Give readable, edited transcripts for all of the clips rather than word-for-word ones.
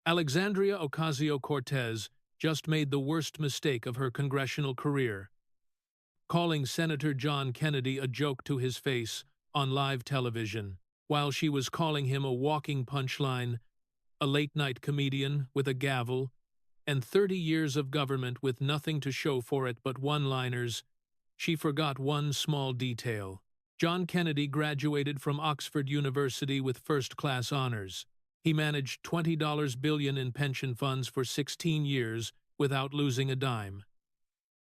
Alexandria Ocasio-Cortez just made the worst mistake of her congressional career, calling Senator John Kennedy a joke to his face on live television, while she was calling him a walking punchline, a late-night comedian with a gavel, and 30 years of government with nothing to show for it but one-liners. She forgot one small detail. John Kennedy graduated from Oxford University with first-class honors. He managed $20 billion in pension funds for 16 years without losing a dime.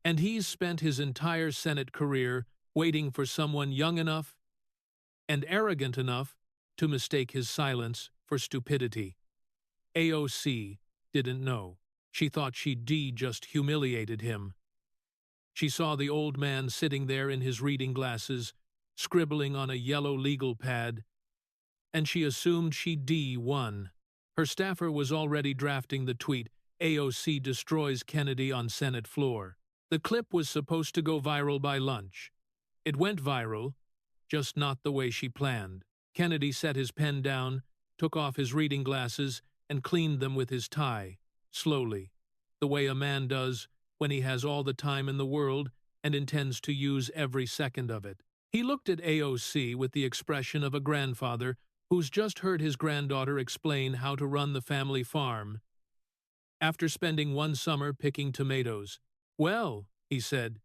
And he's spent his entire Senate career waiting for someone young enough and arrogant enough to mistake his silence for stupidity. AOC didn't know. She thought she'd just humiliated him. She saw the old man sitting there in his reading glasses, scribbling on a yellow legal pad, and she assumed she'd won. Her staffer was already drafting the tweet, "AOC destroys Kennedy on Senate floor." The clip was supposed to go viral by lunch. It went viral, just not the way she planned. Kennedy set his pen down, took off his reading glasses, and cleaned them with his tie, slowly, the way a man does when he has all the time in the world and intends to use every second of it. He looked at AOC with the expression of a grandfather who's just heard his granddaughter explain how to run the family farm after spending one summer picking tomatoes. "Well," he said,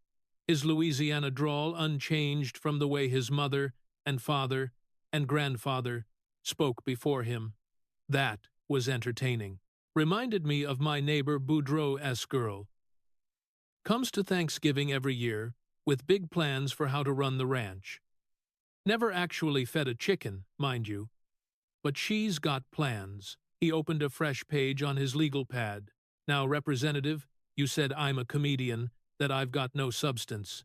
his Louisiana drawl unchanged from the way his mother and father and grandfather spoke before him. That was entertaining. Reminded me of my neighbor Boudreaux's girl. Comes to Thanksgiving every year with big plans for how to run the ranch. Never actually fed a chicken, mind you. But she's got plans. He opened a fresh page on his legal pad. "Now, Representative, you said I'm a comedian, that I've got no substance.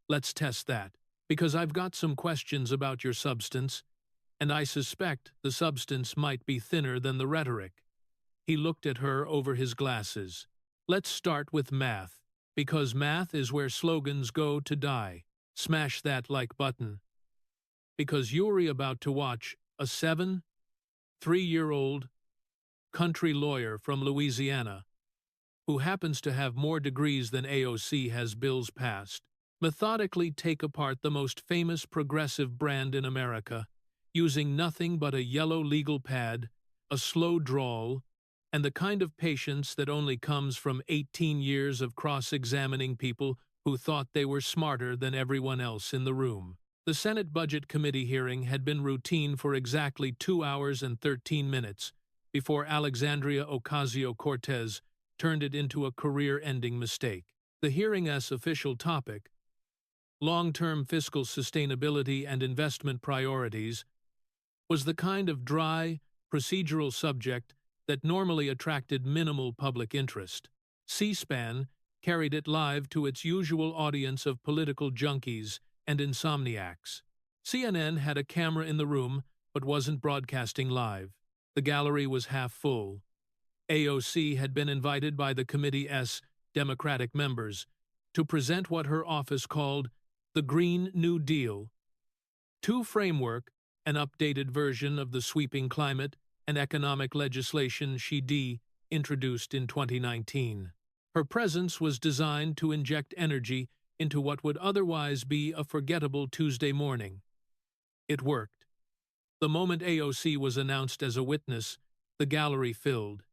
Let's test that, because I've got some questions about your substance, and I suspect the substance might be thinner than the rhetoric." He looked at her over his glasses. "Let's start with math, because math is where slogans go to die. Smash that like button. Because you're about to watch a 3-year-old country lawyer from Louisiana, who happens to have more degrees than AOC has bills passed, methodically take apart the most famous progressive brand in America, using nothing but a yellow legal pad, a slow drawl, and the kind of patience that only comes from 18 years of cross-examining people who thought they were smarter than everyone else in the room. The Senate Budget Committee hearing had been routine for exactly 2 hours and 13 minutes before Alexandria Ocasio-Cortez turned it into a career-ending mistake. The hearing's official topic, long-term fiscal sustainability and investment priorities, was the kind of dry, procedural subject that normally attracted minimal public interest. C-SPAN carried it live to its usual audience of political junkies and insomniacs. CNN had a camera in the room but wasn't broadcasting live. The gallery was half full. AOC had been invited by the committee's Democratic members to present what her office called the Green New Deal, framework, an updated version of the sweeping climate and economic legislation she introduced in 2019. Her presence was designed to inject energy into what would otherwise be a forgettable Tuesday morning. It worked. The moment AOC was announced as a witness, the gallery filled.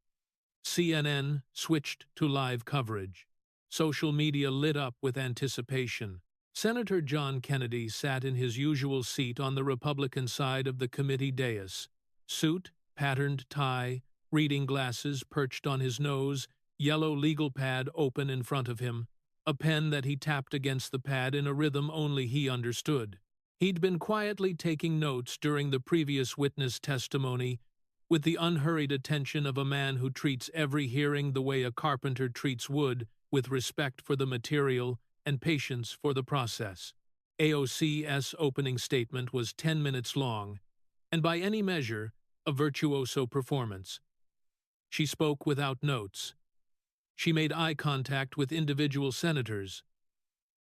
CNN switched to live coverage. Social media lit up with anticipation. Senator John Kennedy sat in his usual seat on the Republican side of the committee dais. Suit, patterned tie, reading glasses perched on his nose, yellow legal pad open in front of him, a pen that he tapped against the pad in a rhythm only he understood. He'd been quietly taking notes during the previous witness testimony, with the unhurried attention of a man who treats every hearing the way a carpenter treats wood, with respect for the material and patience for the process. AOC's opening statement was 10 minutes long, and by any measure, a virtuoso performance. She spoke without notes. She made eye contact with individual senators.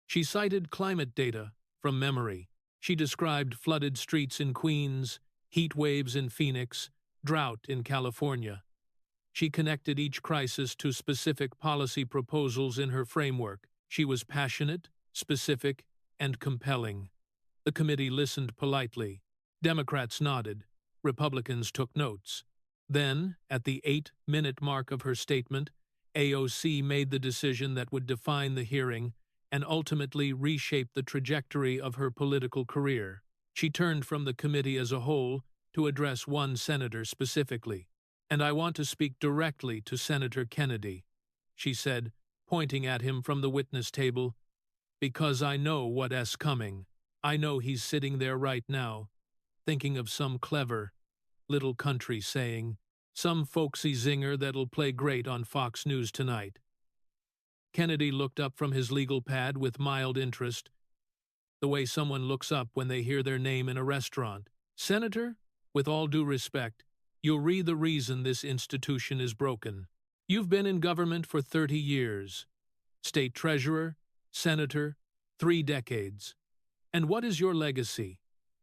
She cited climate data from memory. She described flooded streets in Queens, heat waves in Phoenix, drought in California. She connected each crisis to specific policy proposals in her framework. She was passionate, specific, and compelling. The committee listened politely. Democrats nodded. Republicans took notes. Then, at the 8-minute mark of her statement, AOC made the decision that would define the hearing and ultimately reshape the trajectory of her political career. She turned from the committee as a whole to address one senator specifically. "And I want to speak directly to Senator Kennedy," she said, pointing at him from the witness table, "because I know what's coming. I know he's sitting there right now, thinking of some clever little country saying, some folksy zinger that'll play great on Fox News tonight." Kennedy looked up from his legal pad with mild interest, the way someone looks up when they hear their name in a restaurant. "Senator, with all due respect, you'll read the reason this institution is broken. You've been in government for 30 years. State treasurer, senator, 3 decades. And what is your legacy?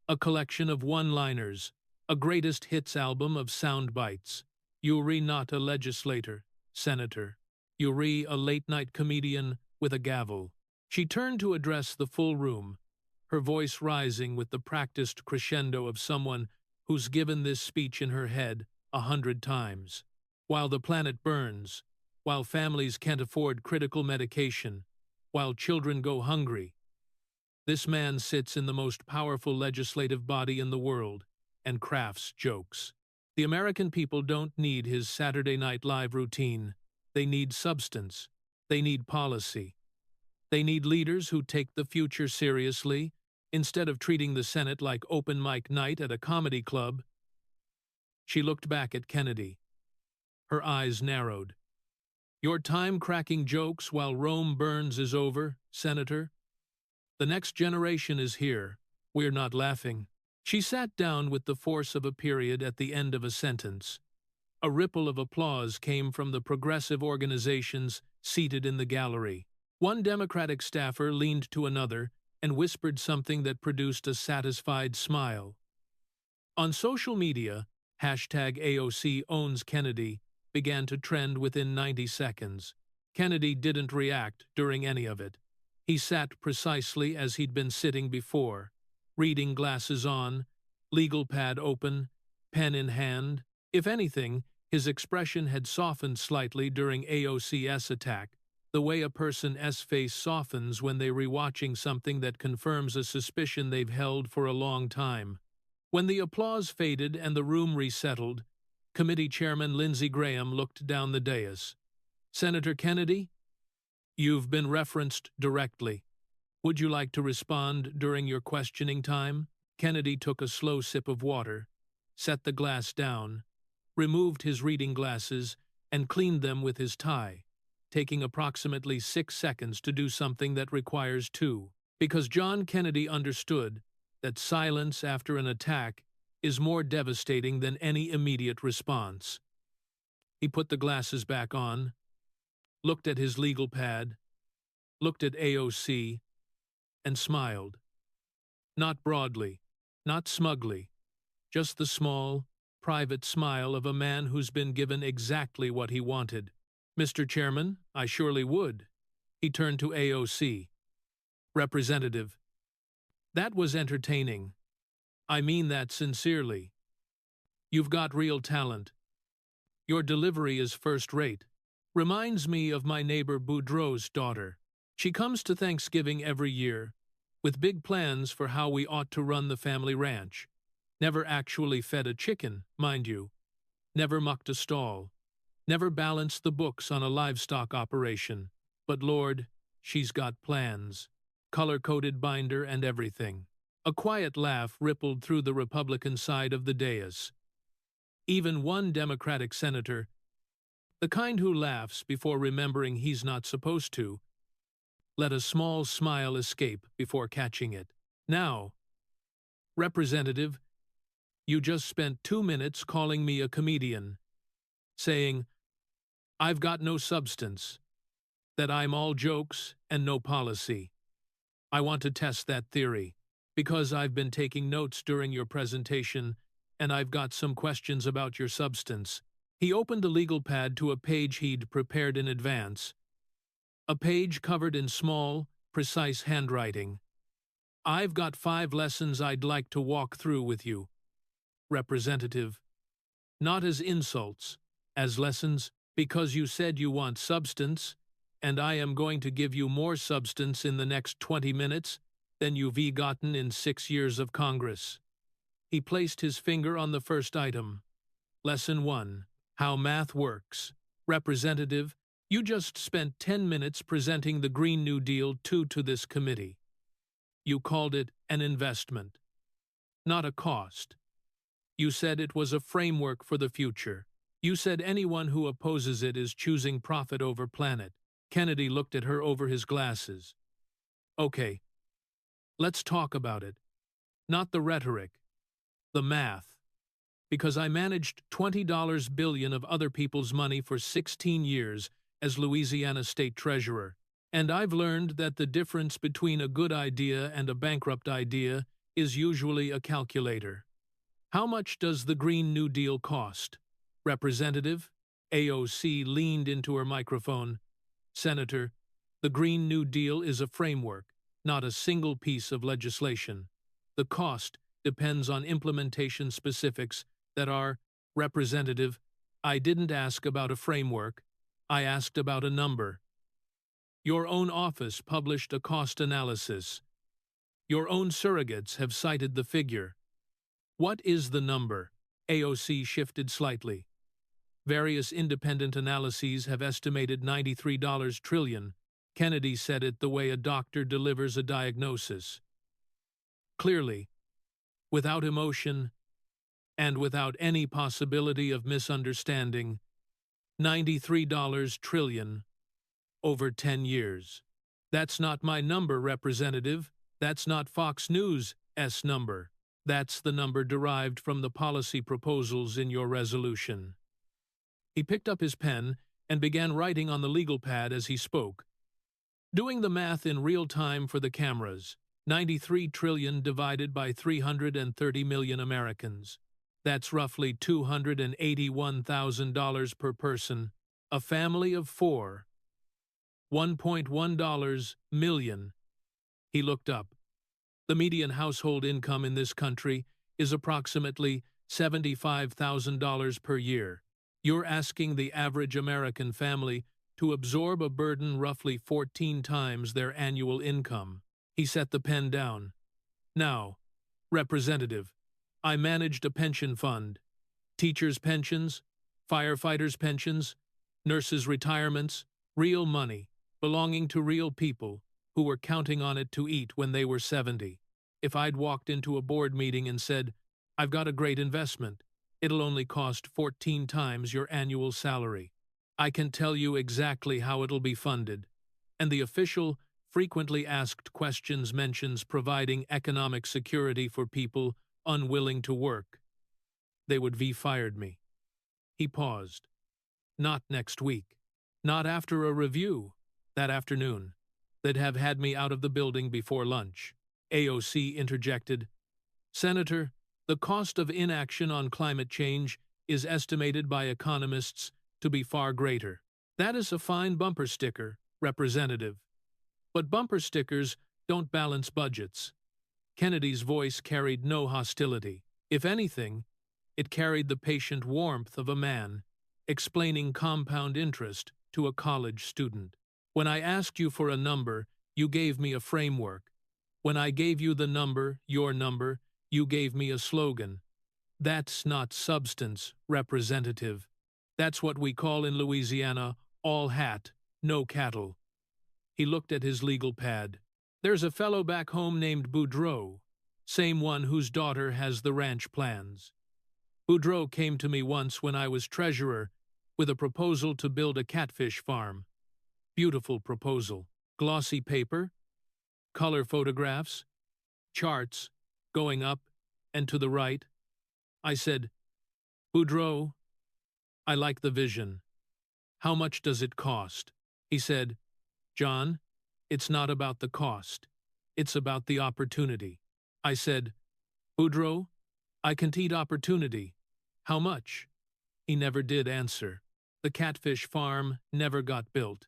A collection of one-liners, a greatest hits album of sound bites. You're not a legislator, senator. You're a late-night comedian with a gavel." She turned to address the full room, her voice rising with the practiced crescendo of someone who's given this speech in her head 100 times. "While the planet burns, while families can't afford critical medication, while children go hungry, this man sits in the most powerful legislative body in the world and crafts jokes. The American people don't need his Saturday Night Live routine. They need substance. They need policy. They need leaders who take the future seriously, instead of treating the Senate like open mic night at a comedy club." She looked back at Kennedy. Her eyes narrowed. "Your time cracking jokes while Rome burns is over, Senator. The next generation is here. We're not laughing." She sat down with the force of a period at the end of a sentence. A ripple of applause came from the progressive organizations seated in the gallery. One Democratic staffer leaned to another and whispered something that produced a satisfied smile. On social media, #AOC owns Kennedy began to trend within 90 seconds. Kennedy didn't react during any of it. He sat precisely as he'd been sitting before, reading glasses on, legal pad open, pen in hand. If anything, his expression had softened slightly during AOC's attack, the way a person's face softens when they're rewatching something that confirms a suspicion they've held for a long time. When the applause faded and the room resettled, Committee Chairman Lindsey Graham looked down the dais. "Senator Kennedy, you've been referenced directly. Would you like to respond during your questioning time?" Kennedy took a slow sip of water, set the glass down, removed his reading glasses, and cleaned them with his tie, taking approximately 6 seconds to do something that requires 2, because John Kennedy understood that silence after an attack is more devastating than any immediate response. He put the glasses back on, looked at his legal pad, looked at AOC, and smiled. Not broadly, not smugly, just the small, private smile of a man who's been given exactly what he wanted. "Mr. Chairman, I surely would." He turned to AOC. "Representative, that was entertaining. I mean that sincerely. You've got real talent. Your delivery is first-rate. Reminds me of my neighbor Boudreaux's daughter. She comes to Thanksgiving every year, with big plans for how we ought to run the family ranch. Never actually fed a chicken, mind you. Never mucked a stall. Never balanced the books on a livestock operation. But Lord, she's got plans. Color-coded binder and everything." A quiet laugh rippled through the Republican side of the dais. Even one Democratic senator, the kind who laughs before remembering he's not supposed to, let a small smile escape before catching it. "Now, Representative, you just spent 2 minutes calling me a comedian, saying I've got no substance, that I'm all jokes and no policy. I want to test that theory, because I've been taking notes during your presentation and I've got some questions about your substance. He opened the legal pad to a page he'd prepared in advance, a page covered in small, precise handwriting. "I've got 5 lessons I'd like to walk through with you, Representative. Not as insults, as lessons, because you said you want substance, and I am going to give you more substance in the next 20 minutes than you've gotten in 6 years of Congress." He placed his finger on the first item. Lesson 1. How Math Works. Representative, you just spent 10 minutes presenting the Green New Deal to this committee. You called it an investment, not a cost. You said it was a framework for the future. You said anyone who opposes it is choosing profit over planet. Kennedy looked at her over his glasses. Okay, let's talk about it. Not the rhetoric, the math. Because I managed $20 billion of other people's money for 16 years as Louisiana State Treasurer, and I've learned that the difference between a good idea and a bankrupt idea is usually a calculator. How much does the Green New Deal cost? Representative? AOC leaned into her microphone. Senator, the Green New Deal is a framework, not a single piece of legislation. The cost depends on implementation specifics that are, Representative, I didn't ask about a framework, I asked about a number. Your own office published a cost analysis. Your own surrogates have cited the figure. What is the number? AOC shifted slightly. Various independent analyses have estimated $93 trillion. Kennedy said it the way a doctor delivers a diagnosis. Clearly, without emotion, and without any possibility of misunderstanding, $93 trillion over 10 years. That's not my number, Representative. That's not Fox News' number. That's the number derived from the policy proposals in your resolution. He picked up his pen and began writing on the legal pad as he spoke. Doing the math in real time for the cameras, 93 trillion divided by 330 million Americans. That's roughly $281,000 per person. A family of 4. $1.1 million. He looked up. The median household income in this country is approximately $75,000 per year. You're asking the average American family to absorb a burden roughly 14 times their annual income. He set the pen down. Now, Representative, I managed a pension fund. Teachers' pensions, firefighters' pensions, nurses' retirements, real money, belonging to real people who were counting on it to eat when they were 70. If I'd walked into a board meeting and said, I've got a great investment, it'll only cost 14 times your annual salary. I can tell you exactly how it'll be funded. And the official, frequently asked questions mentions providing economic security for people unwilling to work. They would have fired me. He paused. Not next week. Not after a review. That afternoon. They'd have had me out of the building before lunch. AOC interjected. Senator, the cost of inaction on climate change is estimated by economists to be far greater. That is a fine bumper sticker, Representative. But bumper stickers don't balance budgets. Kennedy's voice carried no hostility. If anything, it carried the patient warmth of a man explaining compound interest to a college student. When I asked you for a number, you gave me a framework. When I gave you the number, your number, you gave me a slogan. That's not substance, Representative. That's what we call in Louisiana, all hat, no cattle. He looked at his legal pad. There's a fellow back home named Boudreaux, same one whose daughter has the ranch plans. Boudreaux came to me once when I was treasurer with a proposal to build a catfish farm. Beautiful proposal. Glossy paper, color photographs, charts, going up and to the right. I said, Boudreaux, I like the vision. How much does it cost? He said, John, it's not about the cost. It's about the opportunity. I said, Boudreaux, I can eat opportunity. How much? He never did answer. The catfish farm never got built.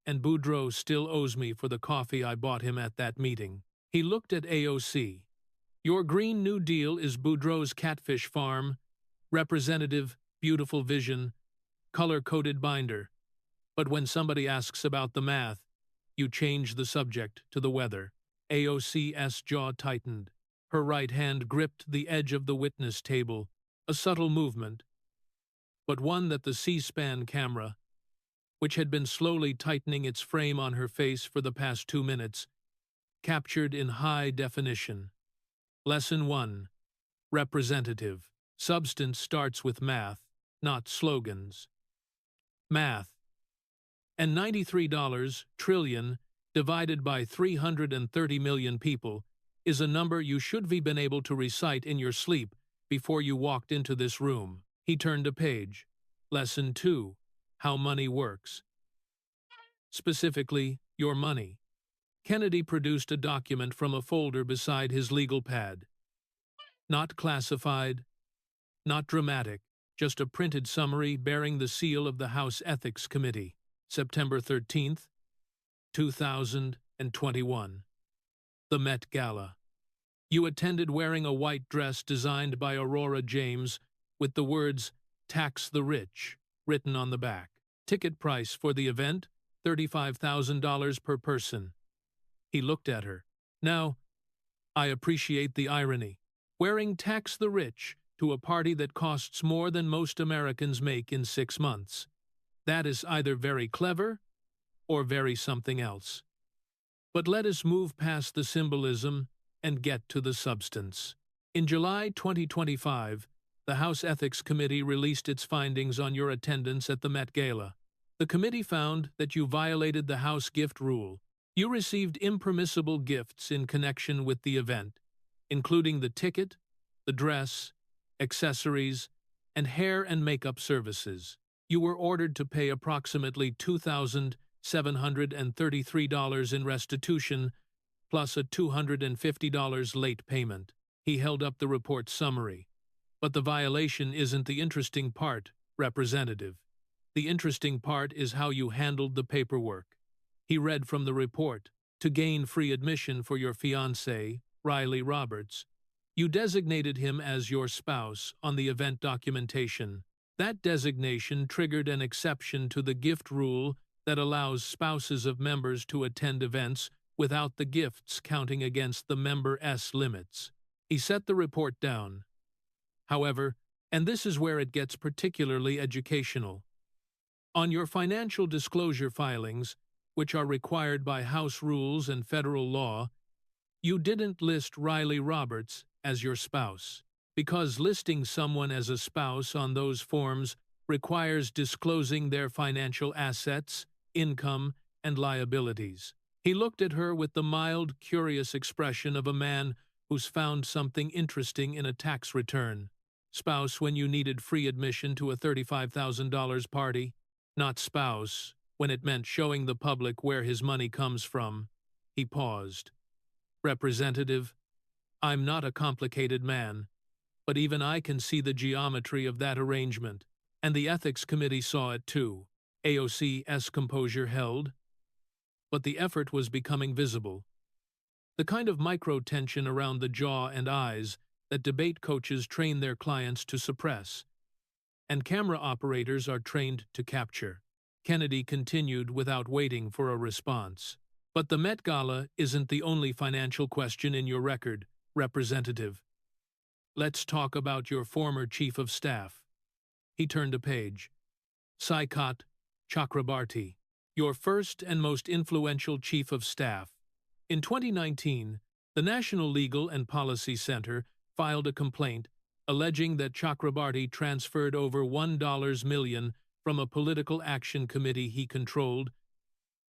And Boudreaux still owes me for the coffee I bought him at that meeting. He looked at AOC. Your Green New Deal is Boudreaux's catfish farm, representative, beautiful vision, color-coded binder. But when somebody asks about the math, you change the subject to the weather. AOC's jaw tightened. Her right hand gripped the edge of the witness table, a subtle movement, but one that the C-SPAN camera, which had been slowly tightening its frame on her face for the past 2 minutes, captured in high definition. Lesson 1. Representative. Substance starts with math, not slogans. Math. And $93 trillion divided by 330 million people is a number you should have been able to recite in your sleep before you walked into this room. He turned a page. Lesson 2. How money works. Specifically, your money. Kennedy produced a document from a folder beside his legal pad. Not classified, not dramatic, just a printed summary bearing the seal of the House Ethics Committee. September 13th, 2021. The Met Gala. You attended wearing a white dress designed by Aurora James with the words, "Tax the Rich," written on the back. Ticket price for the event, $35,000 per person. He looked at her. Now, I appreciate the irony. Wearing "Tax the Rich" to a party that costs more than most Americans make in 6 months. That is either very clever or very something else. But let us move past the symbolism and get to the substance. In July 2025, the House Ethics Committee released its findings on your attendance at the Met Gala. The committee found that you violated the House gift rule. You received impermissible gifts in connection with the event, including the ticket, the dress, accessories, and hair and makeup services. You were ordered to pay approximately $2,733 in restitution, plus a $250 late payment. He held up the report summary. But the violation isn't the interesting part, Representative. The interesting part is how you handled the paperwork. He read from the report. To gain free admission for your fiancé, Riley Roberts, you designated him as your spouse on the event documentation. That designation triggered an exception to the gift rule that allows spouses of members to attend events without the gifts counting against the member's limits. He set the report down. However, and this is where it gets particularly educational, on your financial disclosure filings, which are required by House rules and federal law, you didn't list Riley Roberts as your spouse, because listing someone as a spouse on those forms requires disclosing their financial assets, income, and liabilities. He looked at her with the mild, curious expression of a man who's found something interesting in a tax return. Spouse when you needed free admission to a $35,000 party, not spouse when it meant showing the public where his money comes from. He paused. Representative, I'm not a complicated man, but even I can see the geometry of that arrangement, and the Ethics Committee saw it too. AOC's composure held, but the effort was becoming visible. The kind of micro-tension around the jaw and eyes that debate coaches train their clients to suppress, and camera operators are trained to capture. Kennedy continued without waiting for a response. But the Met Gala isn't the only financial question in your record, Representative. Let's talk about your former Chief of Staff. He turned a page. Saikat Chakrabarti, your first and most influential Chief of Staff. In 2019, the National Legal and Policy Center filed a complaint alleging that Chakrabarti transferred over $1 million from a political action committee he controlled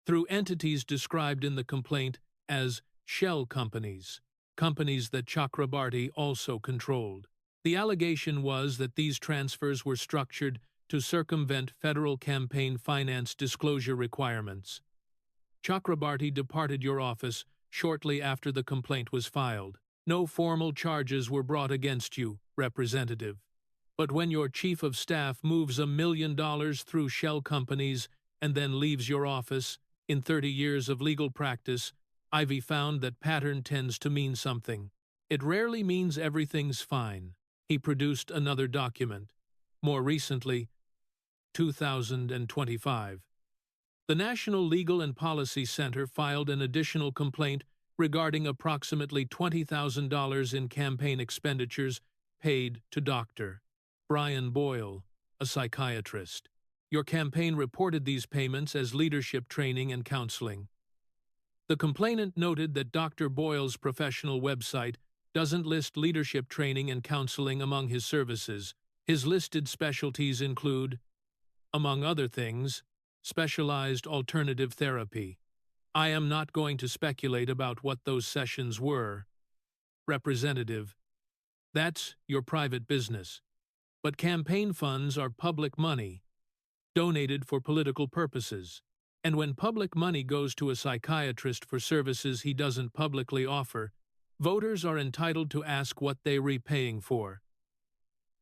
through entities described in the complaint as shell companies, companies that Chakrabarti also controlled. The allegation was that these transfers were structured to circumvent federal campaign finance disclosure requirements. Chakrabarti departed your office shortly after the complaint was filed. No formal charges were brought against you, Representative, But when your chief of staff moves $1 million through shell companies and then leaves your office, in 30 years of legal practice, Ivy found that pattern tends to mean something. It rarely means everything's fine. He produced another document. More recently, 2025. The National Legal and Policy Center filed an additional complaint regarding approximately $20,000 in campaign expenditures paid to Dr. Brian Boyle, a psychiatrist. Your campaign reported these payments as leadership training and counseling. The complainant noted that Dr. Boyle's professional website doesn't list leadership training and counseling among his services. His listed specialties include, among other things, specialized alternative therapy. I am not going to speculate about what those sessions were. Representative, that's your private business. But campaign funds are public money, donated for political purposes. And when public money goes to a psychiatrist for services he doesn't publicly offer, voters are entitled to ask what they're repaying for.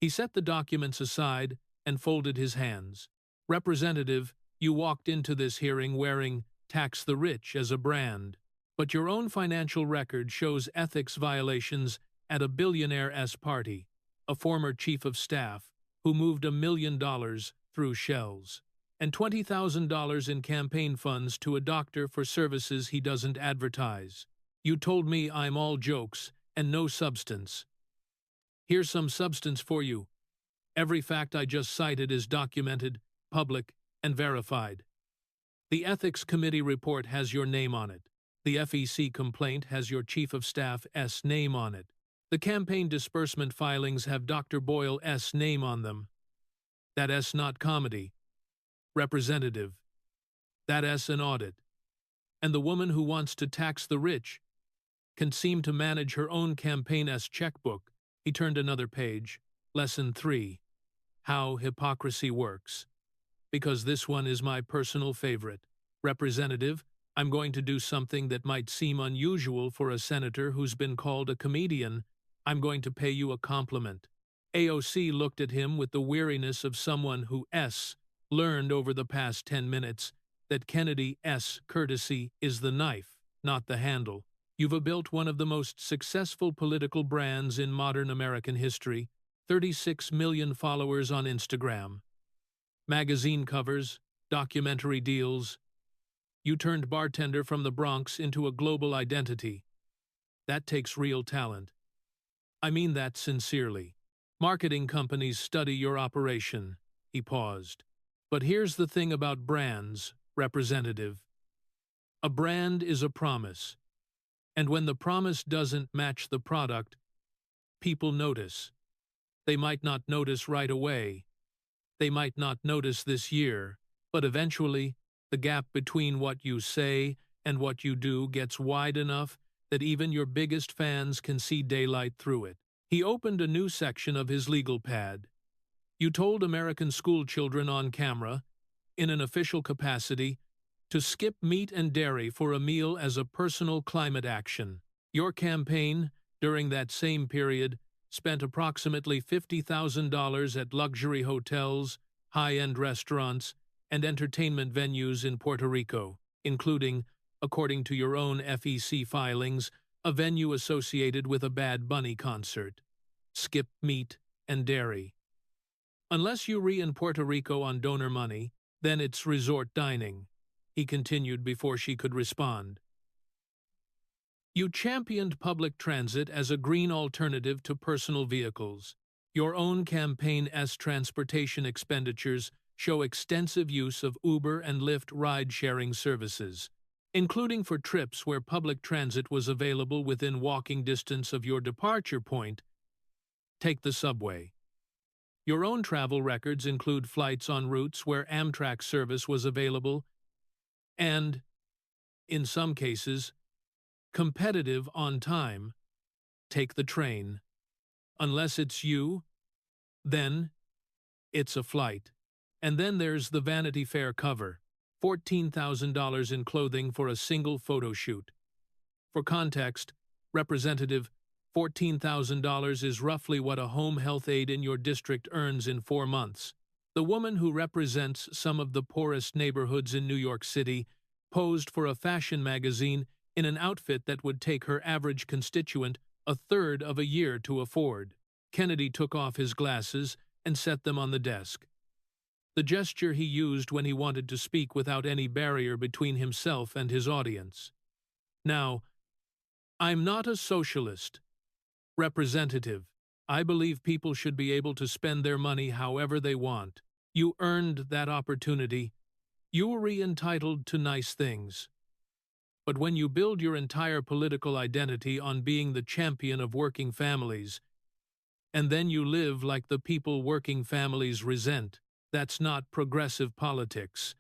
He set the documents aside and folded his hands. Representative, you walked into this hearing wearing "Tax the Rich" as a brand, but your own financial record shows ethics violations at a billionaire's party, a former chief of staff who moved $1 million through shells, and $20,000 in campaign funds to a doctor for services he doesn't advertise. You told me I'm all jokes and no substance. Here's some substance for you. Every fact I just cited is documented, public, and verified. The Ethics Committee report has your name on it. The FEC complaint has your Chief of Staff's name on it. The campaign disbursement filings have Dr. Boyle's name on them. That's not comedy. Representative, that's an audit. And the woman who wants to tax the rich can seem to manage her own campaign's checkbook. He turned another page. Lesson 3. How hypocrisy works. Because this one is my personal favorite. Representative, I'm going to do something that might seem unusual for a senator who's been called a comedian. I'm going to pay you a compliment. AOC looked at him with the weariness of someone who learned over the past 10 minutes that Kennedy's courtesy is the knife, not the handle. You've built one of the most successful political brands in modern American history, 36 million followers on Instagram. Magazine covers, documentary deals. You turned bartender from the Bronx into a global identity. That takes real talent. I mean that sincerely. Marketing companies study your operation. He paused. But here's the thing about brands, Representative. A brand is a promise. And when the promise doesn't match the product, people notice. They might not notice right away. They might not notice this year, but eventually, the gap between what you say and what you do gets wide enough that even your biggest fans can see daylight through it. He opened a new section of his legal pad. You told American school children on camera, in an official capacity, to skip meat and dairy for a meal as a personal climate action. Your campaign, during that same period, spent approximately $50,000 at luxury hotels, high-end restaurants, and entertainment venues in Puerto Rico, including, according to your own FEC filings, a venue associated with a Bad Bunny concert. Skip meat and dairy. Unless you in Puerto Rico on donor money, then it's resort dining, he continued before she could respond. You championed public transit as a green alternative to personal vehicles. Your own campaign's transportation expenditures show extensive use of Uber and Lyft ride-sharing services, including for trips where public transit was available within walking distance of your departure point. Take the subway. Your own travel records include flights on routes where Amtrak service was available and, in some cases, competitive on time. Take the train. Unless it's you, then it's a flight. And then there's the Vanity Fair cover, $14,000 in clothing for a single photo shoot. For context, Representative, $14,000 is roughly what a home health aide in your district earns in 4 months. The woman who represents some of the poorest neighborhoods in New York City posed for a fashion magazine in an outfit that would take her average constituent a third of a year to afford. Kennedy took off his glasses and set them on the desk. The gesture he used when he wanted to speak without any barrier between himself and his audience. Now, I'm not a socialist. Representative, I believe people should be able to spend their money however they want. You earned that opportunity. You were entitled to nice things. But when you build your entire political identity on being the champion of working families, and then you live like the people working families resent, that's not progressive politics.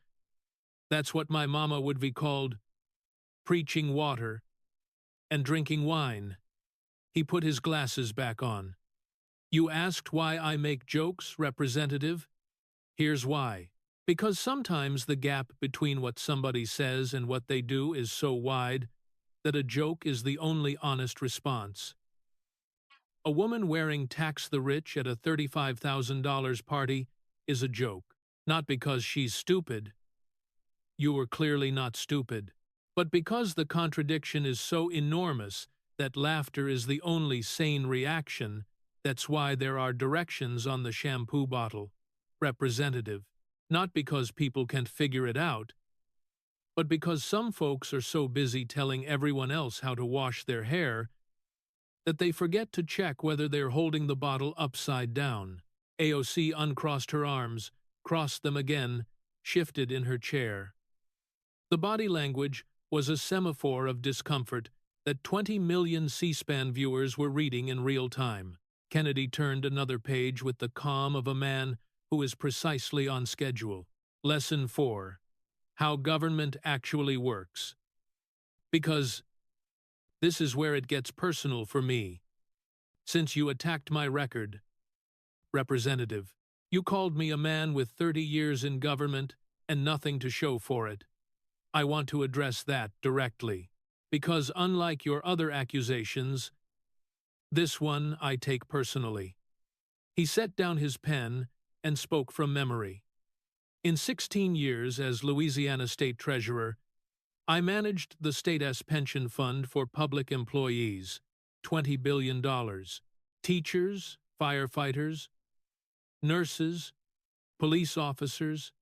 That's what my mama would be called preaching water and drinking wine. He put his glasses back on. You asked why I make jokes, Representative? Here's why. Because sometimes the gap between what somebody says and what they do is so wide that a joke is the only honest response. A woman wearing Tax the Rich at a $35,000 party is a joke, not because she's stupid. You were clearly not stupid, but because the contradiction is so enormous that laughter is the only sane reaction. That's why there are directions on the shampoo bottle. Representative, not because people can't figure it out, but because some folks are so busy telling everyone else how to wash their hair that they forget to check whether they're holding the bottle upside down. AOC uncrossed her arms, crossed them again, shifted in her chair. The body language was a semaphore of discomfort that 20 million C-SPAN viewers were reading in real time. Kennedy turned another page with the calm of a man who is precisely on schedule. Lesson 4. How government actually works. Because this is where it gets personal for me. Since you attacked my record, Representative, you called me a man with 30 years in government and nothing to show for it. I want to address that directly, because unlike your other accusations, this one I take personally. He set down his pen and spoke from memory. In 16 years as Louisiana State Treasurer, I managed the state's pension fund for public employees, $20 billion. Teachers, firefighters, nurses, police officers,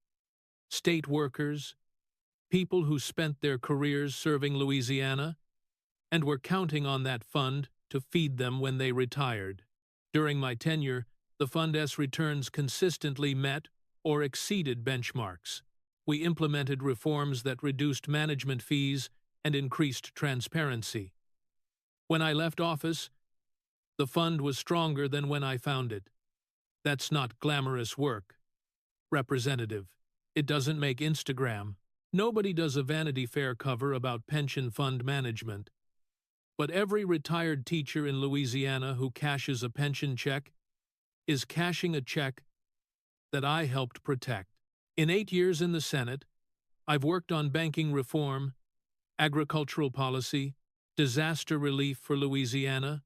state workers, people who spent their careers serving Louisiana and were counting on that fund to feed them when they retired. During my tenure, the fund's returns consistently met or exceeded benchmarks. We implemented reforms that reduced management fees and increased transparency. When I left office, the fund was stronger than when I found it. That's not glamorous work. Representative, it doesn't make Instagram. Nobody does a Vanity Fair cover about pension fund management. But every retired teacher in Louisiana who cashes a pension check is cashing a check that I helped protect. In 8 years in the Senate, I've worked on banking reform, agricultural policy, disaster relief for Louisiana.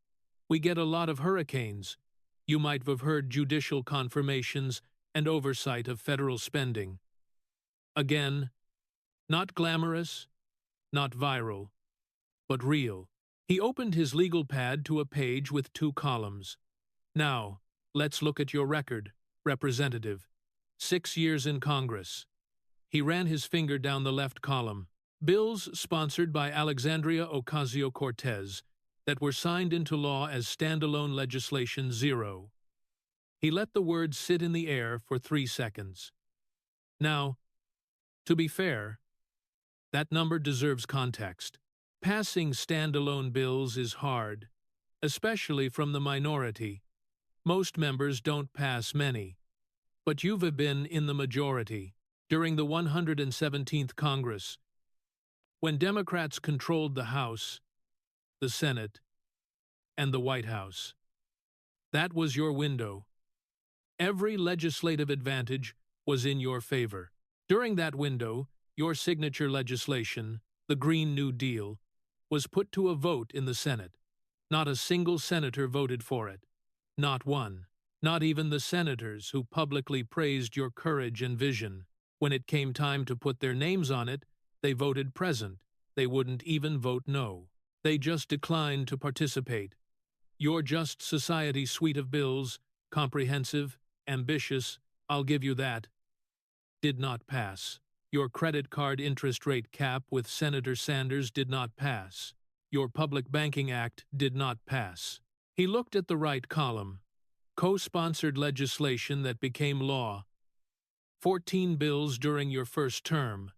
We get a lot of hurricanes. You might have heard judicial confirmations and oversight of federal spending. Again, not glamorous, not viral, but real. He opened his legal pad to a page with 2 columns. Now, let's look at your record, Representative. 6 years in Congress. He ran his finger down the left column. Bills sponsored by Alexandria Ocasio-Cortez that were signed into law as standalone legislation 0. He let the words sit in the air for 3 seconds. Now, to be fair, that number deserves context. Passing standalone bills is hard, especially from the minority. Most members don't pass many. But you've been in the majority during the 117th Congress, when Democrats controlled the House, the Senate, and the White House. That was your window. Every legislative advantage was in your favor. During that window, your signature legislation, the Green New Deal, was put to a vote in the Senate. Not a single senator voted for it. Not one. Not even the senators who publicly praised your courage and vision. When it came time to put their names on it, they voted present. They wouldn't even vote no. They just declined to participate. Your Just Society suite of bills, comprehensive, ambitious, I'll give you that, did not pass. Your credit card interest rate cap with Senator Sanders did not pass. Your Public Banking Act did not pass. He looked at the right column. Co-sponsored legislation that became law. 14 bills during your first term.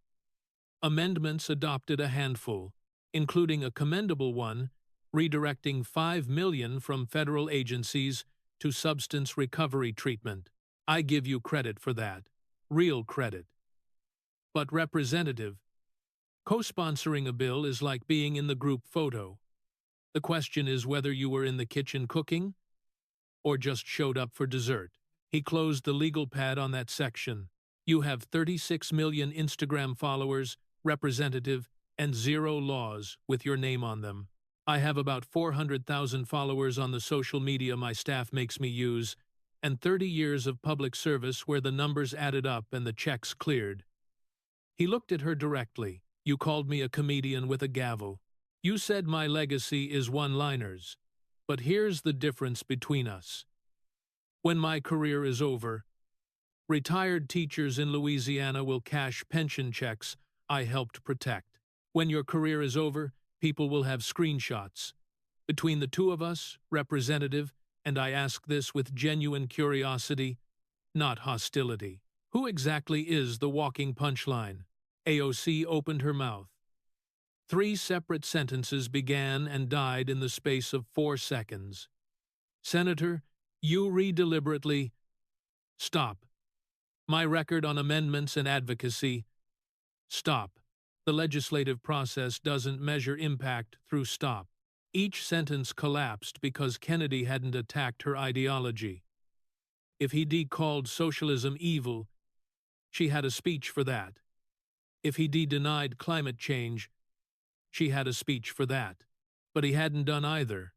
Amendments adopted a handful, including a commendable one, redirecting $5 million from federal agencies to substance recovery treatment. I give you credit for that. Real credit. But Representative, co-sponsoring a bill is like being in the group photo. The question is whether you were in the kitchen cooking or just showed up for dessert. He closed the legal pad on that section. You have 36 million Instagram followers, Representative, and 0 laws with your name on them. I have about 400,000 followers on the social media my staff makes me use, and 30 years of public service where the numbers added up and the checks cleared. He looked at her directly. You called me a comedian with a gavel. You said my legacy is one-liners. But here's the difference between us. When my career is over, retired teachers in Louisiana will cash pension checks I helped protect. When your career is over, people will have screenshots. Between the two of us, Representative, and I ask this with genuine curiosity, not hostility. Who exactly is the walking punchline? AOC opened her mouth. 3 separate sentences began and died in the space of 4 seconds. Senator, you read deliberately. Stop. My record on amendments and advocacy. Stop. The legislative process doesn't measure impact through stop. Each sentence collapsed because Kennedy hadn't attacked her ideology. If he called socialism evil, she had a speech for that. If he denied climate change, she had a speech for that. But he hadn't done either.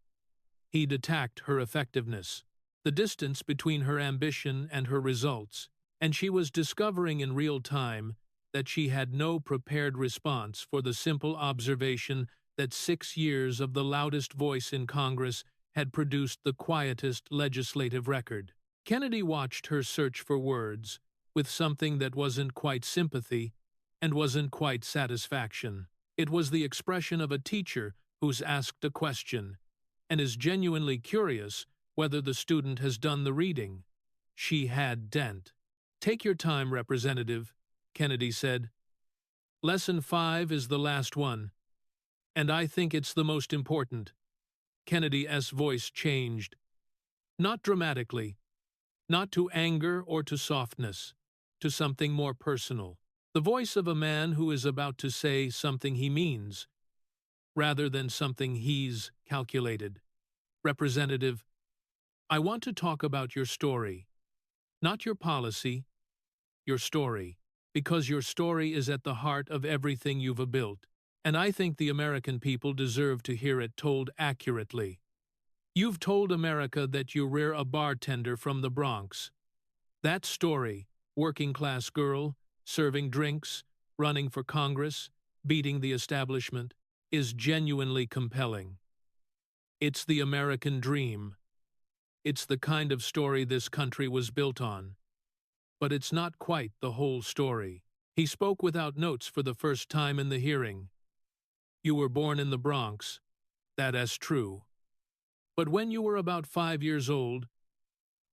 He'd attacked her effectiveness, the distance between her ambition and her results, and she was discovering in real time that she had no prepared response for the simple observation that 6 years of the loudest voice in Congress had produced the quietest legislative record. Kennedy watched her search for words, with something that wasn't quite sympathy and wasn't quite satisfaction. It was the expression of a teacher who's asked a question and is genuinely curious whether the student has done the reading. She had dent. Take your time, Representative, Kennedy said. Lesson 5 is the last one, and I think it's the most important. Kennedy's voice changed. Not dramatically, not to anger or to softness, to something more personal. The voice of a man who is about to say something he means, rather than something he's calculated. Representative, I want to talk about your story, not your policy, your story, because your story is at the heart of everything you've built, and I think the American people deserve to hear it told accurately. You've told America that you rear a bartender from the Bronx. That story, working-class girl, serving drinks, running for Congress, beating the establishment, is genuinely compelling. It's the American dream. It's the kind of story this country was built on. But it's not quite the whole story. He spoke without notes for the first time in the hearing. You were born in the Bronx. That is true. But when you were about 5 years old,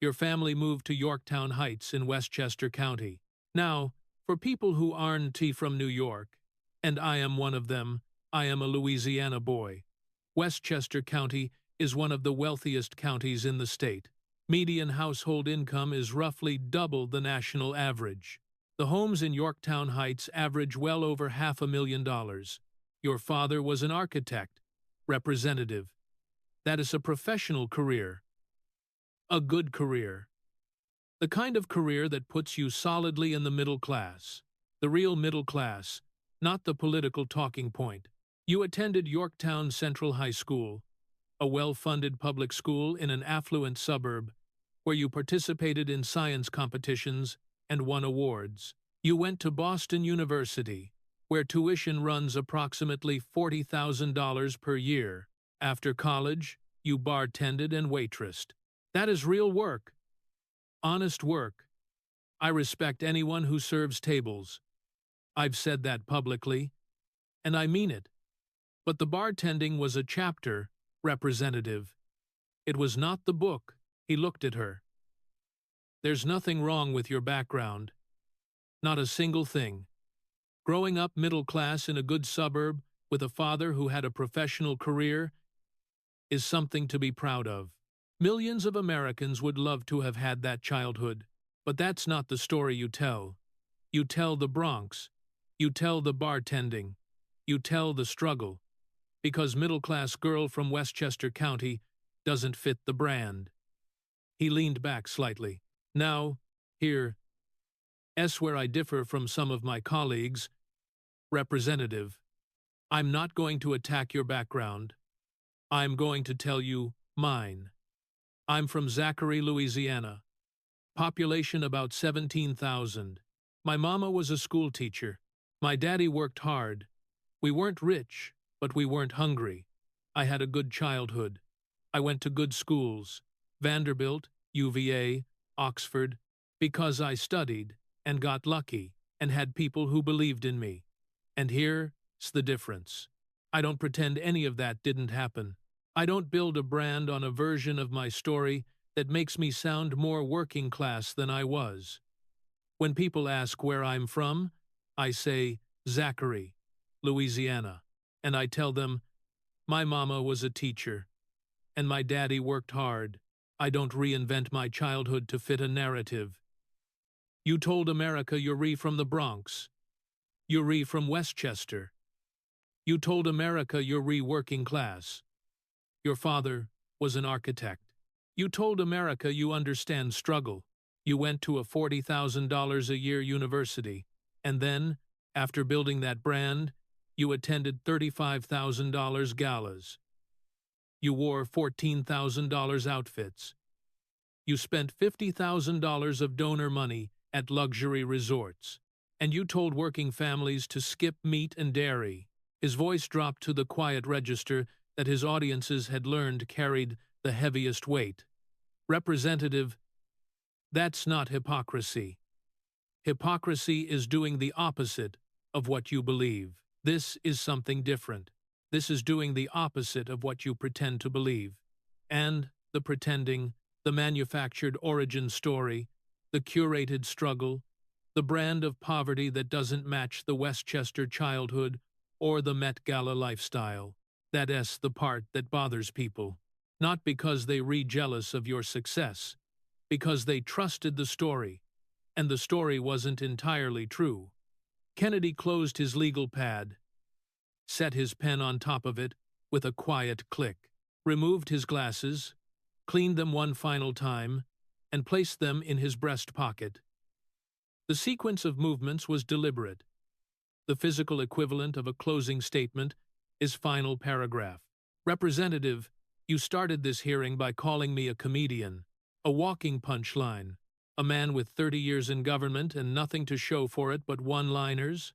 your family moved to Yorktown Heights in Westchester County. Now, for people who aren't from New York, and I am one of them, I am a Louisiana boy. Westchester County is one of the wealthiest counties in the state. Median household income is roughly double the national average. The homes in Yorktown Heights average well over $500,000. Your father was an architect, Representative. That is a professional career. A good career. The kind of career that puts you solidly in the middle class. The real middle class, not the political talking point. You attended Yorktown Central High School. a well-funded public school in an affluent suburb, where you participated in science competitions and won awards. You went to Boston University, where tuition runs approximately $40,000 per year. After college, you bartended and waitressed. That is real work. Honest work. I respect anyone who serves tables. I've said that publicly, and I mean it. But the bartending was a chapter, Representative. It was not the book. He looked at her. There's nothing wrong with your background. Not a single thing. Growing up middle class in a good suburb with a father who had a professional career is something to be proud of. Millions of Americans would love to have had that childhood, but that's not the story you tell. You tell the Bronx. You tell the bartending. You tell the struggle. Because middle-class girl from Westchester County doesn't fit the brand. He leaned back slightly. Now, here's where I differ from some of my colleagues. Representative, I'm not going to attack your background. I'm going to tell you mine. I'm from Zachary, Louisiana. Population about 17,000. My mama was a school teacher. My daddy worked hard. We weren't rich, but we weren't hungry. I had a good childhood. I went to good schools. Vanderbilt, UVA, Oxford, because I studied and got lucky and had people who believed in me. And here's the difference. I don't pretend any of that didn't happen. I don't build a brand on a version of my story that makes me sound more working class than I was. When people ask where I'm from, I say Zachary, Louisiana, and I tell them my mama was a teacher and my daddy worked hard. I don't reinvent my childhood to fit a narrative. You told America you're from the Bronx. You're from Westchester. You told America you're working class. Your father was an architect. You told America you understand struggle. You went to a $40,000 a year university, and then, after building that brand, you attended $35,000 galas. You wore $14,000 outfits. You spent $50,000 of donor money at luxury resorts. And you told working families to skip meat and dairy. His voice dropped to the quiet register that his audiences had learned carried the heaviest weight. Representative, that's not hypocrisy. Hypocrisy is doing the opposite of what you believe. This is something different. This is doing the opposite of what you pretend to believe. And the pretending, the manufactured origin story, the curated struggle, the brand of poverty that doesn't match the Westchester childhood or the Met Gala lifestyle. That's the part that bothers people. Not because they were jealous of your success, because they trusted the story, and the story wasn't entirely true. Kennedy closed his legal pad, set his pen on top of it with a quiet click, removed his glasses, cleaned them one final time, and placed them in his breast pocket. The sequence of movements was deliberate. The physical equivalent of a closing statement is final paragraph. Representative, you started this hearing by calling me a comedian, a walking punchline, a man with 30 years in government and nothing to show for it but one-liners.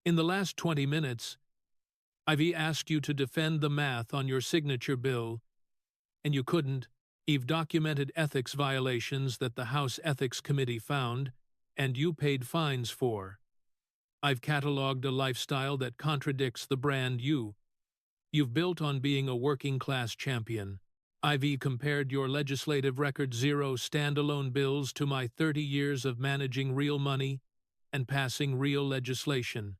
In the last 20 minutes, I've asked you to defend the math on your signature bill, and you couldn't. You've documented ethics violations that the House Ethics Committee found, and you paid fines for. I've cataloged a lifestyle that contradicts the brand you've built on being a working-class champion. I've compared your legislative record 0 standalone bills to my 30 years of managing real money and passing real legislation.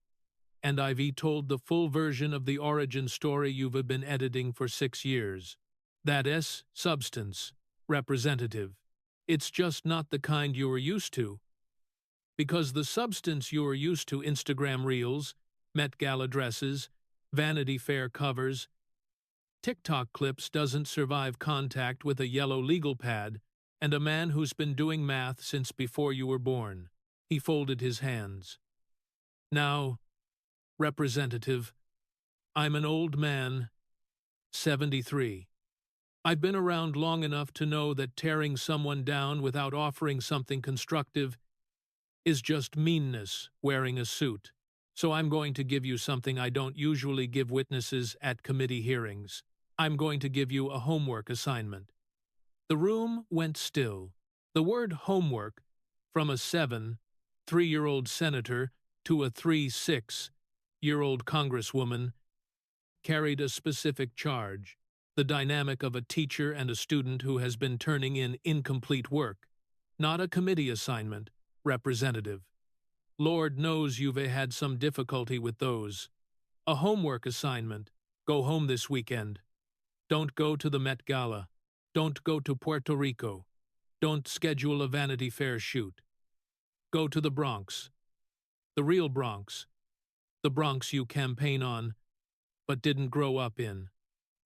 And I've told the full version of the origin story you've been editing for 6 years. That's substance, Representative. It's just not the kind you were used to. Because the substance you are used to, Instagram reels, Met Gala dresses, Vanity Fair covers, TikTok clips, doesn't survive contact with a yellow legal pad and a man who's been doing math since before you were born. He folded his hands. Now, Representative, I'm an old man, 73. I've been around long enough to know that tearing someone down without offering something constructive is just meanness wearing a suit. So I'm going to give you something I don't usually give witnesses at committee hearings. I'm going to give you a homework assignment. The room went still. The word homework, from a 3-year-old senator to a 6-year-old congresswoman, carried a specific charge, the dynamic of a teacher and a student who has been turning in incomplete work, not a committee assignment, representative. Lord knows you've had some difficulty with those. A homework assignment. Go home this weekend. Don't go to the Met Gala. Don't go to Puerto Rico. Don't schedule a Vanity Fair shoot. Go to the Bronx. The real Bronx. The Bronx you campaign on, but didn't grow up in.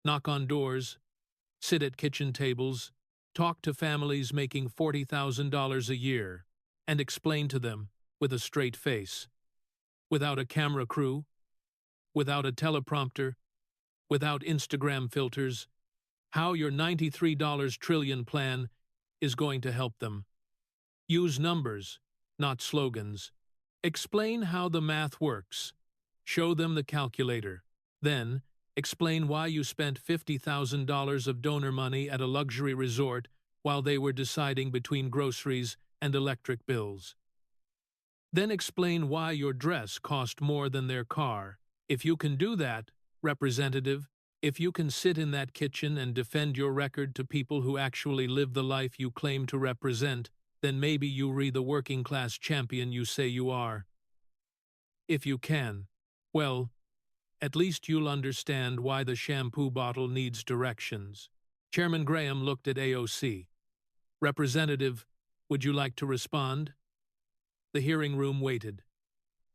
Knock on doors. Sit at kitchen tables. Talk to families making $40,000 a year. And explain to them, with a straight face, without a camera crew, without a teleprompter, without Instagram filters, how your $93 trillion plan is going to help them. Use numbers, not slogans. Explain how the math works. Show them the calculator. Then, explain why you spent $50,000 of donor money at a luxury resort while they were deciding between groceries and electric bills. Then explain why your dress cost more than their car. If you can do that, representative, if you can sit in that kitchen and defend your record to people who actually live the life you claim to represent, then maybe you're the working-class champion you say you are. If you can, well, at least you'll understand why the shampoo bottle needs directions. Chairman Graham looked at AOC. Representative, would you like to respond? The hearing room waited.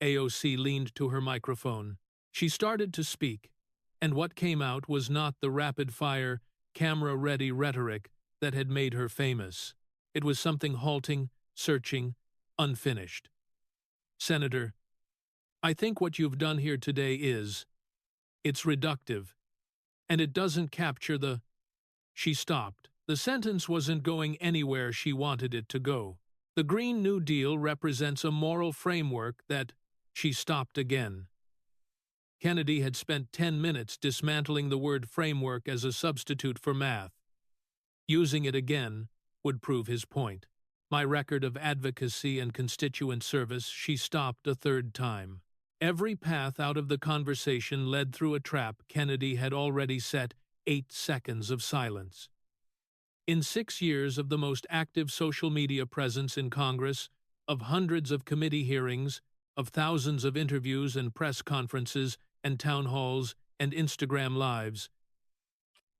AOC leaned to her microphone. She started to speak, and what came out was not the rapid-fire, camera-ready rhetoric that had made her famous. It was something halting, searching, unfinished. Senator, I think what you've done here today it's reductive, and it doesn't capture the... She stopped. The sentence wasn't going anywhere she wanted it to go. The Green New Deal represents a moral framework that... She stopped again. Kennedy had spent 10 minutes dismantling the word framework as a substitute for math. Using it again would prove his point. My record of advocacy and constituent service, she stopped a third time. Every path out of the conversation led through a trap Kennedy had already set 8 seconds of silence. In 6 years of the most active social media presence in Congress, of hundreds of committee hearings, of thousands of interviews and press conferences and town halls and Instagram lives,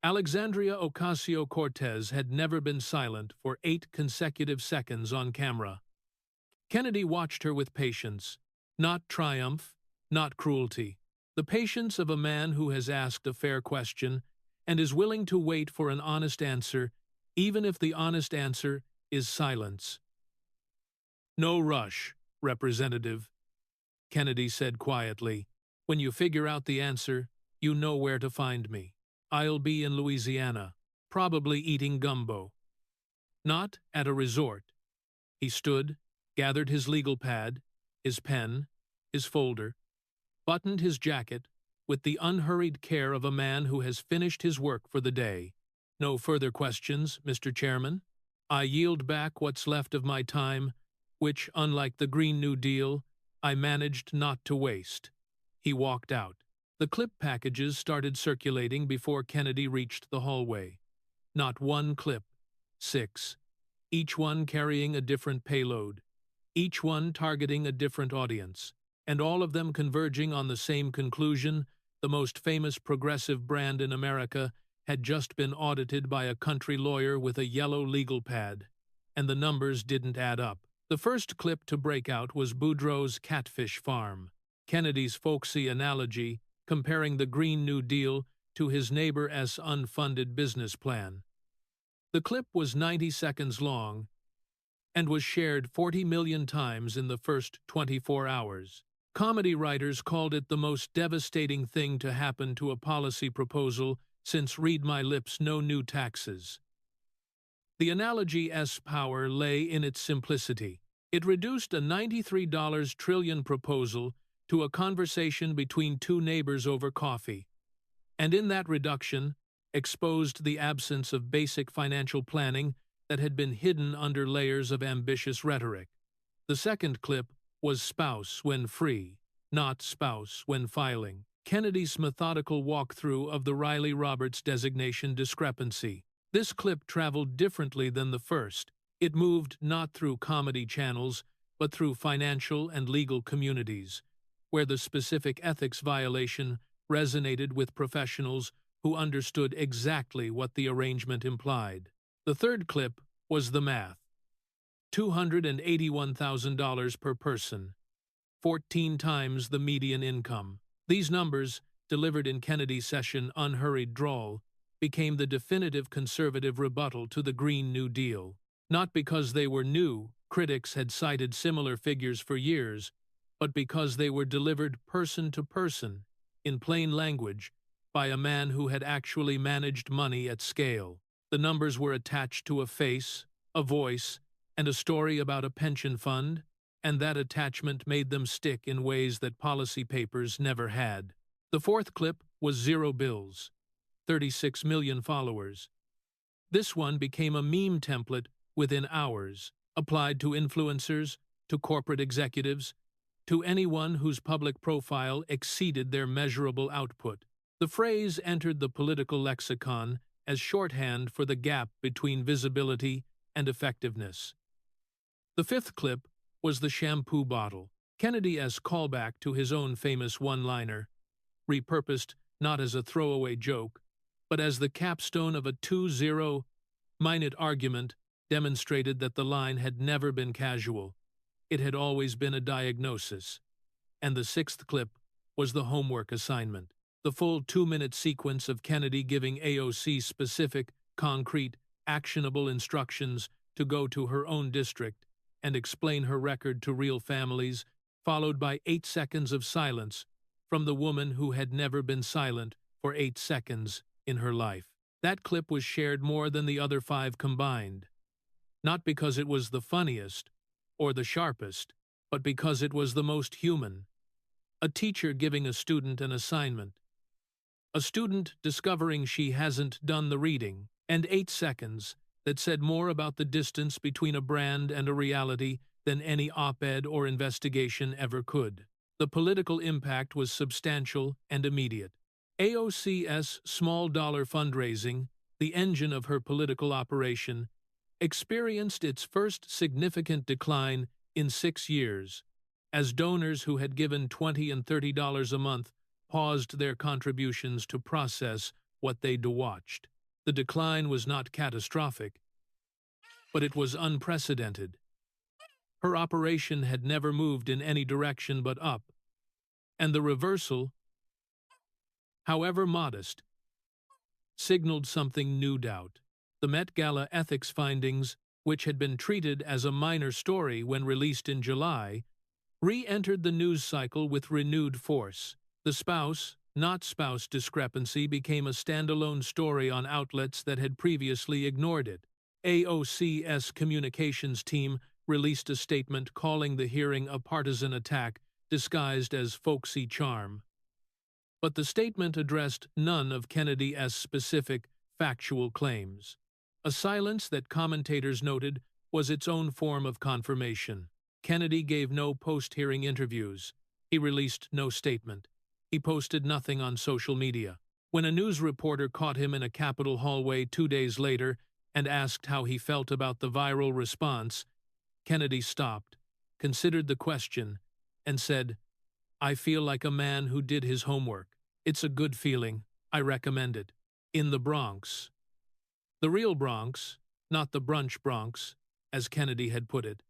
Alexandria Ocasio-Cortez had never been silent for 8 consecutive seconds on camera. Kennedy watched her with patience, not triumph, not cruelty, the patience of a man who has asked a fair question and is willing to wait for an honest answer, even if the honest answer is silence. No rush, Representative, Kennedy said quietly. When you figure out the answer, you know where to find me. I'll be in Louisiana, probably eating gumbo. Not at a resort. He stood, gathered his legal pad, his pen, his folder, buttoned his jacket with the unhurried care of a man who has finished his work for the day. No further questions, Mr. Chairman. I yield back what's left of my time, which, unlike the Green New Deal, I managed not to waste. He walked out. The clip packages started circulating before Kennedy reached the hallway. Not one clip, 6. Each one carrying a different payload. Each one targeting a different audience. And all of them converging on the same conclusion: the most famous progressive brand in America had just been audited by a country lawyer with a yellow legal pad. And the numbers didn't add up. The first clip to break out was Boudreaux's catfish farm. Kennedy's folksy analogy, comparing the Green New Deal to his neighbor's unfunded business plan. The clip was 90 seconds long and was shared 40 million times in the first 24 hours. Comedy writers called it the most devastating thing to happen to a policy proposal since read my lips no new taxes. The analogy's power lay in its simplicity. It reduced a $93 trillion proposal to a conversation between two neighbors over coffee, and in that reduction, exposed the absence of basic financial planning that had been hidden under layers of ambitious rhetoric. The second clip was spouse when free, not spouse when filing. Kennedy's methodical walkthrough of the Riley Roberts designation discrepancy. This clip traveled differently than the first. It moved not through comedy channels, but through financial and legal communities, where the specific ethics violation resonated with professionals who understood exactly what the arrangement implied. The third clip was the math. $281,000 per person, 14 times the median income. These numbers, delivered in Kennedy's session unhurried drawl, became the definitive conservative rebuttal to the Green New Deal. Not because they were new, critics had cited similar figures for years, but because they were delivered person to person, in plain language, by a man who had actually managed money at scale. The numbers were attached to a face, a voice, and a story about a pension fund, and that attachment made them stick in ways that policy papers never had. The fourth clip was Zero Bills, 36 million followers. This one became a meme template within hours, applied to influencers, to corporate executives, to anyone whose public profile exceeded their measurable output. The phrase entered the political lexicon as shorthand for the gap between visibility and effectiveness. The fifth clip was the shampoo bottle, Kennedy's callback to his own famous one-liner, repurposed not as a throwaway joke, but as the capstone of a 2-0-minute argument, demonstrated that the line had never been casual. It had always been a diagnosis. And the sixth clip was the homework assignment, the full 2-minute sequence of Kennedy giving AOC specific, concrete, actionable instructions to go to her own district and explain her record to real families, followed by 8 seconds of silence from the woman who had never been silent for 8 seconds in her life. That clip was shared more than the other 5 combined, not because it was the funniest or the sharpest, but because it was the most human. A teacher giving a student an assignment, a student discovering she hasn't done the reading, and 8 seconds that said more about the distance between a brand and a reality than any op-ed or investigation ever could. The political impact was substantial and immediate. AOC's small-dollar fundraising, the engine of her political operation, experienced its first significant decline in 6 years, as donors who had given $20 and $30 a month paused their contributions to process what they'd watched. The decline was not catastrophic, but it was unprecedented. Her operation had never moved in any direction but up, and the reversal, however modest, signaled something new doubt. The Met Gala ethics findings, which had been treated as a minor story when released in July, re-entered the news cycle with renewed force. The spouse, not spouse discrepancy became a standalone story on outlets that had previously ignored it. AOC's communications team released a statement calling the hearing a partisan attack disguised as folksy charm. But the statement addressed none of Kennedy's specific, factual claims. A silence that commentators noted was its own form of confirmation. Kennedy gave no post-hearing interviews. He released no statement. He posted nothing on social media. When a news reporter caught him in a Capitol hallway 2 days later and asked how he felt about the viral response, Kennedy stopped, considered the question, and said, "I feel like a man who did his homework. It's a good feeling. I recommend it. In the Bronx." The real Bronx, not the brunch Bronx, as Kennedy had put it.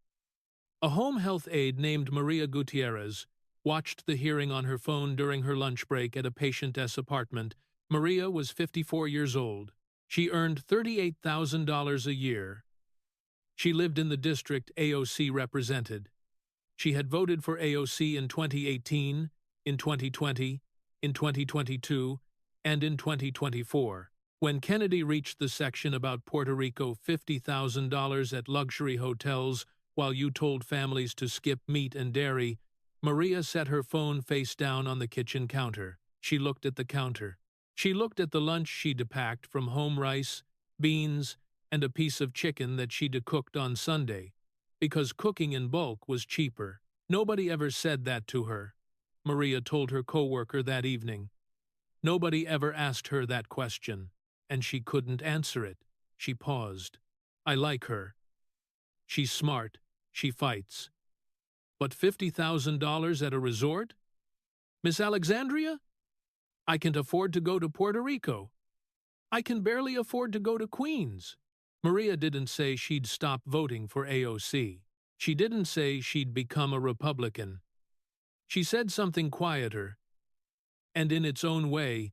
A home health aide named Maria Gutierrez watched the hearing on her phone during her lunch break at a patient's apartment. Maria was 54 years old. She earned $38,000 a year. She lived in the district AOC represented. She had voted for AOC in 2018, in 2020, in 2022, And in 2024, when Kennedy reached the section about Puerto Rico $50,000 at luxury hotels while you told families to skip meat and dairy, Maria set her phone face down on the kitchen counter. She looked at the counter. She looked at the lunch she'd packed from home: rice, beans, and a piece of chicken that she'd cooked on Sunday, because cooking in bulk was cheaper. Nobody ever said that to her, Maria told her coworker that evening. Nobody ever asked her that question, and she couldn't answer it. She paused. I like her. She's smart. She fights. But $50,000 at a resort? Miss Alexandria? I can't afford to go to Puerto Rico. I can barely afford to go to Queens. Maria didn't say she'd stop voting for AOC. She didn't say she'd become a Republican. She said something quieter, and in its own way,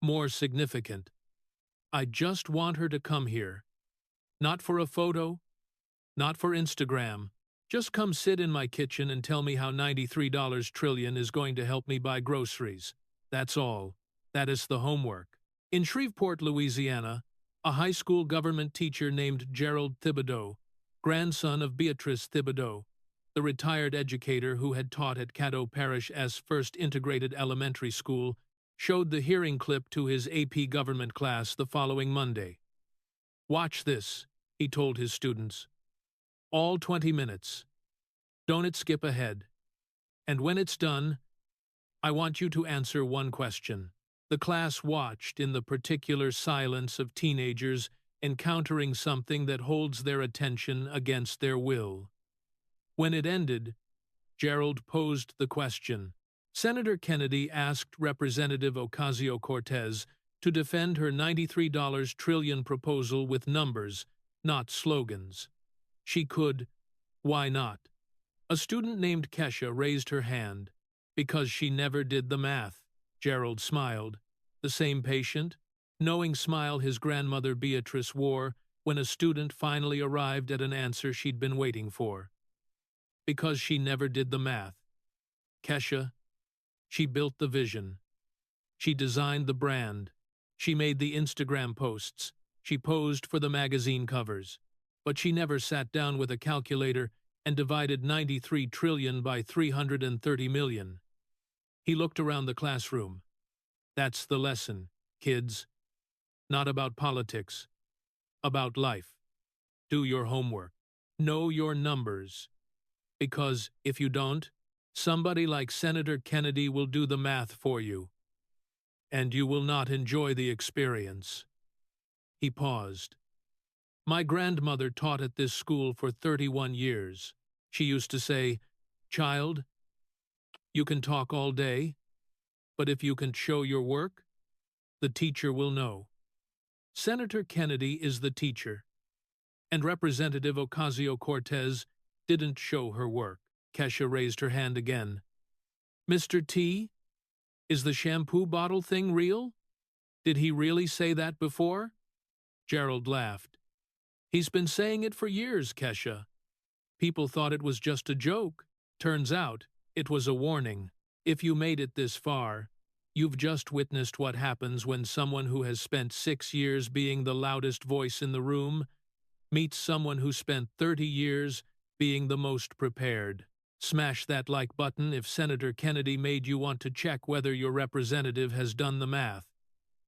more significant. I just want her to come here. Not for a photo, not for Instagram. Just come sit in my kitchen and tell me how $93 trillion is going to help me buy groceries. That's all. That is the homework. In Shreveport, Louisiana, a high school government teacher named Gerald Thibodeau, grandson of Beatrice Thibodeau, the retired educator who had taught at Caddo Parish's first integrated elementary school, showed the hearing clip to his AP government class the following Monday. Watch this, he told his students. All 20 minutes. Don't skip ahead. And when it's done, I want you to answer one question. The class watched in the particular silence of teenagers encountering something that holds their attention against their will. When it ended, Gerald posed the question. Senator Kennedy asked Representative Ocasio-Cortez to defend her $93 trillion proposal with numbers, not slogans. She could. Why not? A student named Kesha raised her hand. Because she never did the math. Gerald smiled. The same patient, knowing smile his grandmother Beatrice wore when a student finally arrived at an answer she'd been waiting for. Because she never did the math. Kesha, she built the vision. She designed the brand. She made the Instagram posts. She posed for the magazine covers. But she never sat down with a calculator and divided 93 trillion by 330 million. He looked around the classroom. That's the lesson, kids. Not about politics. About life. Do your homework. Know your numbers. Because if you don't, somebody like Senator Kennedy will do the math for you. And you will not enjoy the experience. He paused. My grandmother taught at this school for 31 years. She used to say, "Child, you can talk all day, but if you can show your work, the teacher will know." Senator Kennedy is the teacher, and Representative Ocasio-Cortez didn't show her work. Kesha raised her hand again. Mr. T, is the shampoo bottle thing real? Did he really say that before? Gerald laughed. He's been saying it for years, Kesha. People thought it was just a joke. Turns out, it was a warning. If you made it this far, you've just witnessed what happens when someone who has spent 6 years being the loudest voice in the room meets someone who spent 30 years being the most prepared. Smash that like button if Senator Kennedy made you want to check whether your representative has done the math.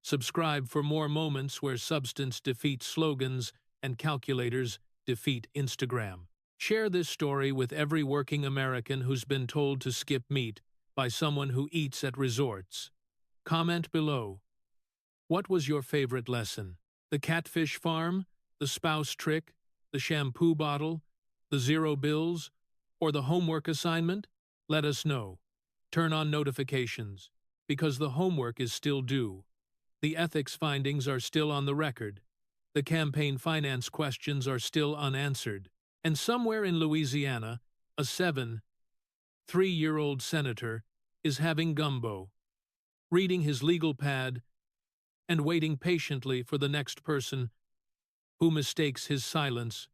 Subscribe for more moments where substance defeats slogans and calculators defeat Instagram. Share this story with every working American who's been told to skip meat by someone who eats at resorts. Comment below. What was your favorite lesson? The catfish farm? The spouse trick? The shampoo bottle? The zero bills? Or the homework assignment? Let us know. Turn on notifications, because the homework is still due. The ethics findings are still on the record. The campaign finance questions are still unanswered. And somewhere in Louisiana, a 3-year-old senator is having gumbo, reading his legal pad and waiting patiently for the next person who mistakes his silence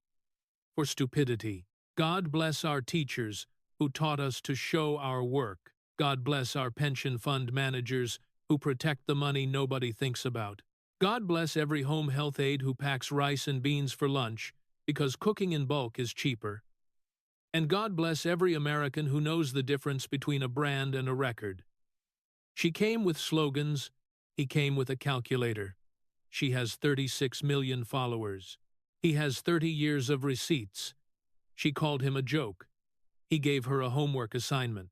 for stupidity. God bless our teachers who taught us to show our work. God bless our pension fund managers who protect the money nobody thinks about. God bless every home health aide who packs rice and beans for lunch because cooking in bulk is cheaper. And God bless every American who knows the difference between a brand and a record. She came with slogans, he came with a calculator. She has 36 million followers. He has 30 years of receipts. She called him a joke. He gave her a homework assignment.